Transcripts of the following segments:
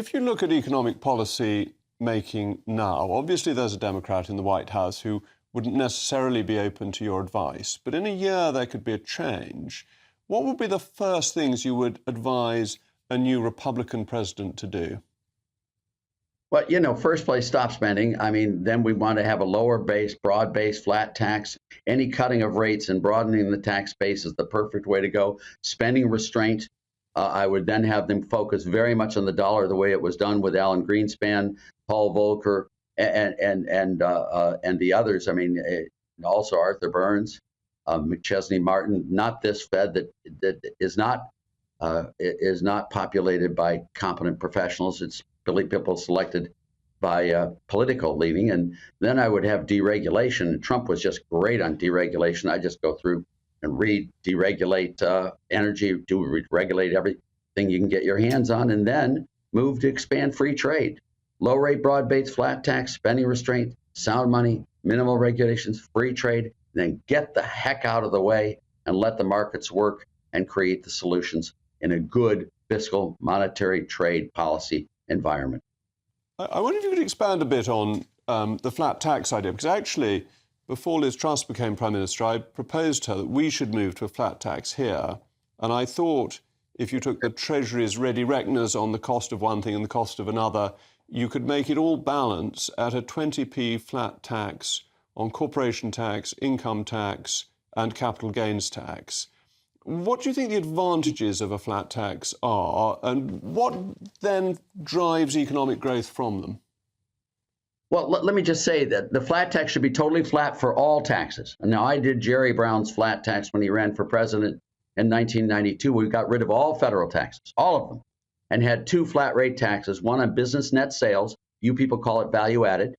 if you look at economic policy making now, obviously there's a Democrat in the White House who wouldn't necessarily be open to your advice, but in a year there could be a change. What would be the first things you would advise a new Republican president to do? Well, you know, first place, stop spending. I mean, then we want to have a lower base, broad base, flat tax. Any cutting of rates and broadening the tax base is the perfect way to go. Spending restraint. I would then have them focus very much on the dollar, the way it was done with Alan Greenspan, Paul Volcker, and the others. I mean, also Arthur Burns, McChesney Martin. Not this Fed that is not populated by competent professionals. It's people selected by political leaning. And then I would have deregulation. Trump was just great on deregulation. I just go through and deregulate energy, regulate everything you can get your hands on, and then move to expand free trade. Low rate, broad base, flat tax, spending restraint, sound money, minimal regulations, free trade, and then get the heck out of the way and let the markets work and create the solutions in a good fiscal, monetary, trade policy environment. I wonder if you could expand a bit on the flat tax idea, because actually, before Liz Truss became Prime Minister, I proposed to her that we should move to a flat tax here. And I thought if you took the Treasury's ready reckoners on the cost of one thing and the cost of another, you could make it all balance at a 20p flat tax on corporation tax, income tax, and capital gains tax. What do you think the advantages of a flat tax are, and what then drives economic growth from them? Well, let me just say that the flat tax should be totally flat for all taxes. And now I did Jerry Brown's flat tax when he ran for president in 1992. We got rid of all federal taxes, all of them, and had two flat rate taxes, one on business net sales, you people call it value added,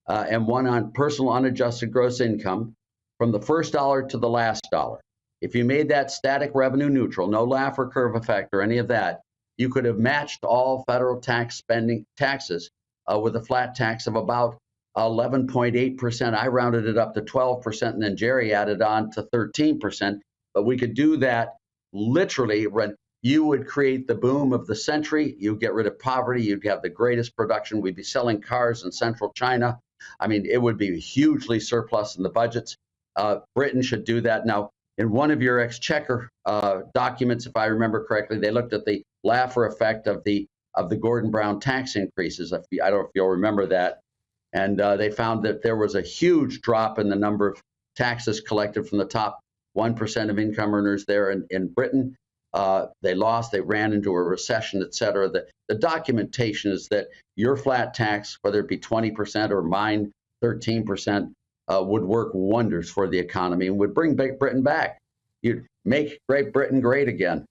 and one on personal unadjusted gross income from the first dollar to the last dollar. If you made that static revenue neutral, no Laffer curve effect or any of that, you could have matched all federal taxes with a flat tax of about 11.8%. I rounded it up to 12%, and then Jerry added on to 13%. But we could do that literally when you would create the boom of the century. You'd get rid of poverty. You'd have the greatest production. We'd be selling cars in central China. I mean, it would be hugely surplus in the budgets. Britain should do that. Now, in one of your exchequer documents, if I remember correctly, they looked at the Laffer effect of the Gordon Brown tax increases. I don't know if you'll remember that. And they found that there was a huge drop in the number of taxes collected from the top 1% of income earners there in Britain. They ran into a recession, et cetera. The documentation is that your flat tax, whether it be 20% or mine 13%, would work wonders for the economy and would bring Britain back. You'd make Great Britain great again.